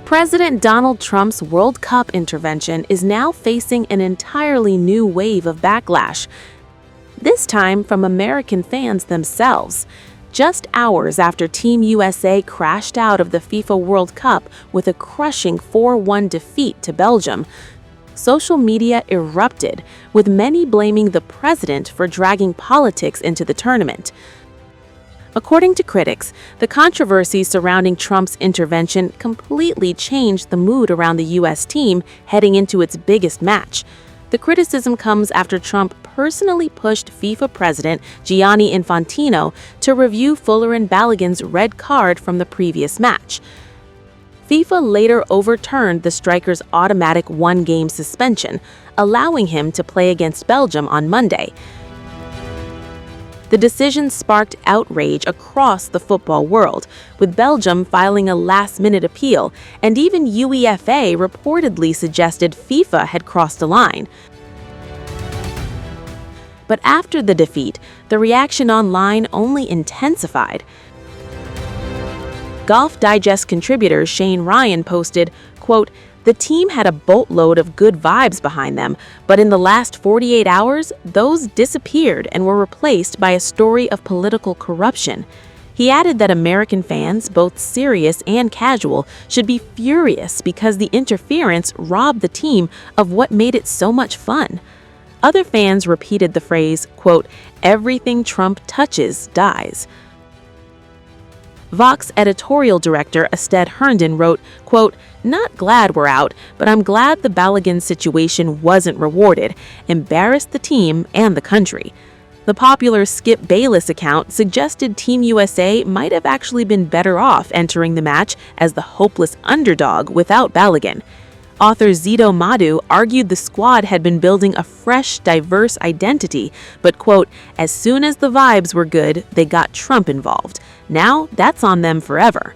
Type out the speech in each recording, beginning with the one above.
President Donald Trump's World Cup intervention is now facing an entirely new wave of backlash, this time from American fans themselves. Just hours after Team USA crashed out of the FIFA World Cup with a crushing 4-1 defeat to Belgium, social media erupted, with many blaming the president for dragging politics into the tournament. According to critics, the controversy surrounding Trump's intervention completely changed the mood around the U.S. team heading into its biggest match. The criticism comes after Trump personally pushed FIFA president Gianni Infantino to review Fuller and Balogun's red card from the previous match. FIFA later overturned the striker's automatic one-game suspension, allowing him to play against Belgium on Monday. The decision sparked outrage across the football world, with Belgium filing a last-minute appeal, and even UEFA reportedly suggested FIFA had crossed a line. But after the defeat, the reaction online only intensified. Golf Digest contributor Shane Ryan posted, quote, "The team had a boatload of good vibes behind them, but in the last 48 hours, those disappeared and were replaced by a story of political corruption." He added that American fans, both serious and casual, should be furious because the interference robbed the team of what made it so much fun. Other fans repeated the phrase, quote, "Everything Trump touches dies." Vox editorial director Ested Herndon wrote, quote, "Not glad we're out, but I'm glad the Balogun situation wasn't rewarded, embarrassed the team and the country." The popular Skip Bayless account suggested Team USA might have actually been better off entering the match as the hopeless underdog without Balogun. Author Zito Madu argued the squad had been building a fresh, diverse identity, but, quote, "As soon as the vibes were good, they got Trump involved. Now, that's on them forever."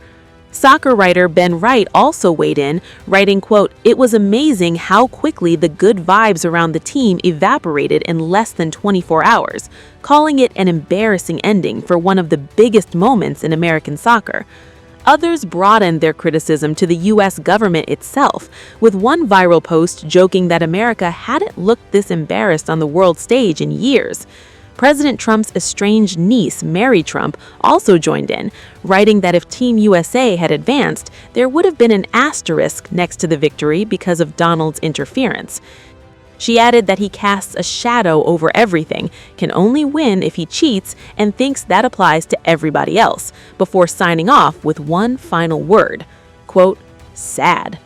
Soccer writer Ben Wright also weighed in, writing, quote, "It was amazing how quickly the good vibes around the team evaporated in less than 24 hours, calling it an embarrassing ending for one of the biggest moments in American soccer." Others broadened their criticism to the U.S. government itself, with one viral post joking that America hadn't looked this embarrassed on the world stage in years. President Trump's estranged niece, Mary Trump, also joined in, writing that if Team USA had advanced, there would have been an asterisk next to the victory because of Donald's interference. She added that he casts a shadow over everything, can only win if he cheats, and thinks that applies to everybody else, before signing off with one final word, quote, "Sad."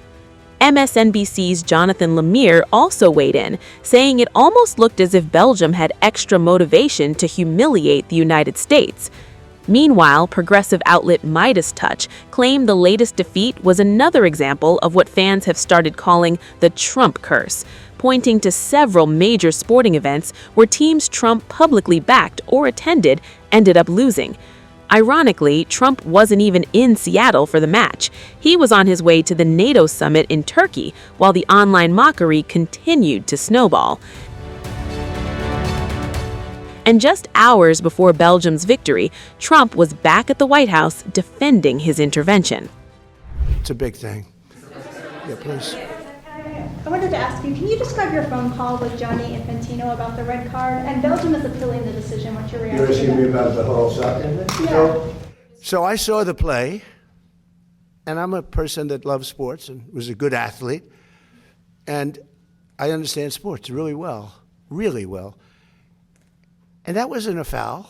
MSNBC's Jonathan Lemire also weighed in, saying it almost looked as if Belgium had extra motivation to humiliate the United States. Meanwhile, progressive outlet Midas Touch claimed the latest defeat was another example of what fans have started calling the Trump curse, pointing to several major sporting events where teams Trump publicly backed or attended ended up losing. Ironically, Trump wasn't even in Seattle for the match. He was on his way to the NATO summit in Turkey, while the online mockery continued to snowball. And just hours before Belgium's victory, Trump was back at the White House defending his intervention. It's a big thing. Yeah, please. I wanted to ask you, can you describe your phone call with Gianni Infantino about the red card? And Belgium is appealing the decision. What's your reaction? You're asking me about the whole soccer thing? Yeah. So I saw the play, and I'm a person that loves sports and was a good athlete, and I understand sports really well, really well. And that wasn't a foul.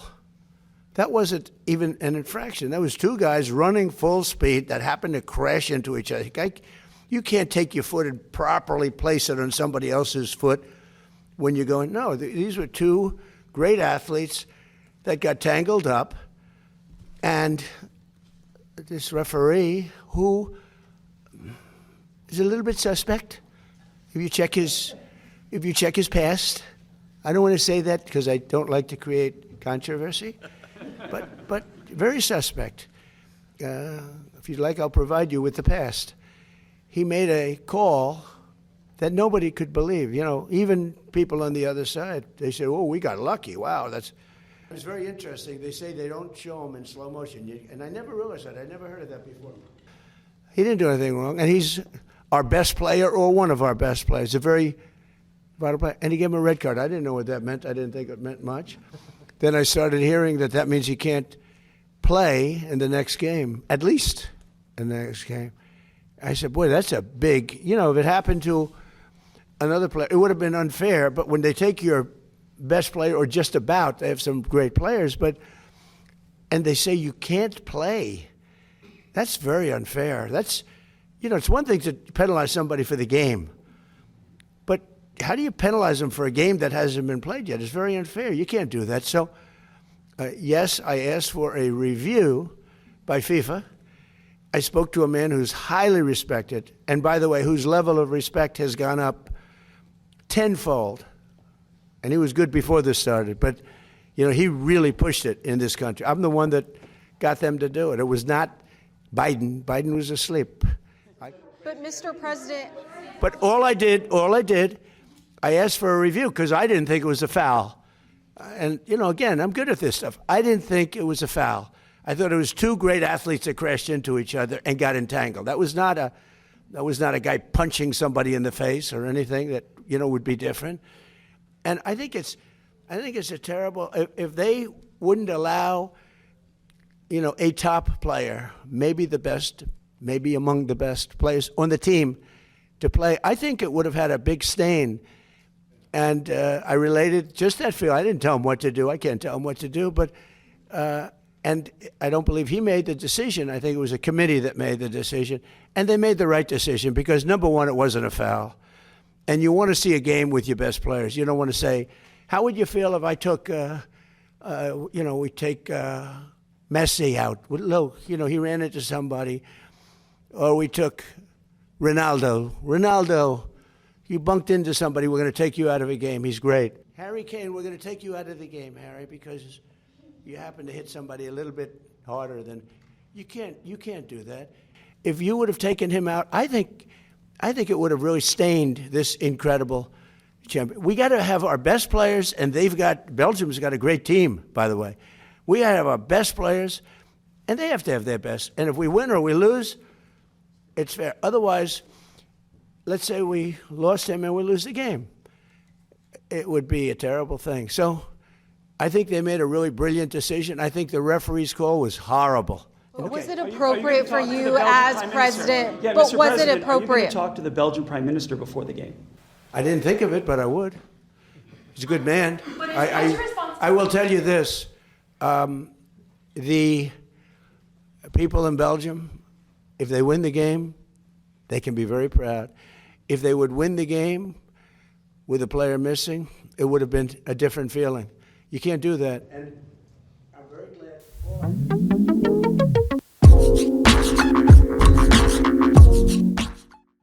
That wasn't even an infraction. That was two guys running full speed that happened to crash into each other. You can't take your foot and properly place it on somebody else's foot when you're going, no, these were two great athletes that got tangled up, and this referee, who is a little bit suspect, if you check his past. I don't want to say that because I don't like to create controversy, but very suspect. If you'd like, I'll provide you with the past. He made a call that nobody could believe. You know, even people on the other side, they say, "Oh, we got lucky. Wow, it's very interesting." They say they don't show them in slow motion, and I never realized that. I never heard of that before. He didn't do anything wrong, and he's our best player or one of our best players, a very vital player. And he gave him a red card. I didn't know what that meant. I didn't think it meant much. Then I started hearing that means he can't play in the next game, at least in the next game. I said, boy, that's a big, if it happened to another player, it would have been unfair. But when they take your best player, or just about, they have some great players, and they say you can't play, that's very unfair. That's, it's one thing to penalize somebody for the game, but how do you penalize them for a game that hasn't been played yet? It's very unfair. You can't do that. So, yes, I asked for a review by FIFA. I spoke to a man who's highly respected, and by the way, whose level of respect has gone up tenfold. And he was good before this started, but he really pushed it in this country. I'm the one that got them to do it. It was not Biden. Biden was asleep. But Mr. President. But all I did, I asked for a review because I didn't think it was a foul. And again, I'm good at this stuff. I didn't think it was a foul. I thought it was two great athletes that crashed into each other and got entangled. That was not a guy punching somebody in the face or anything that would be different. And I think it's a terrible, if they wouldn't allow, a top player, maybe the best, maybe among the best players on the team to play, I think it would have had a big stain. And I related just that feel. I didn't tell him what to do. I can't tell him what to do, but and I don't believe he made the decision. I think it was a committee that made the decision, and they made the right decision because, number one, it wasn't a foul. And you want to see a game with your best players. You don't want to say, how would you feel if I took, we take Messi out? Look, he ran into somebody. Or we took Ronaldo. Ronaldo, you bunked into somebody. We're going to take you out of a game. He's great. Harry Kane, we're going to take you out of the game, Harry, because you happen to hit somebody a little bit harder than you can't do that. If you would have taken him out, I think it would have really stained this incredible champion. We got to have our best players, and Belgium's got a great team, by the way. We got to have our best players, and they have to have their best. And if we win or we lose, it's fair. Otherwise, let's say we lost him and we lose the game. It would be a terrible thing. So I think they made a really brilliant decision. I think the referee's call was horrible. Was it appropriate for you as president? Yeah, but Mr. was President, it are you going appropriate? to talk to the Belgian Prime Minister before the game? I didn't think of it, but I would. He's a good man. I will tell you this. The people in Belgium, if they win the game, they can be very proud. If they would win the game with a player missing, it would have been a different feeling. You can't do that.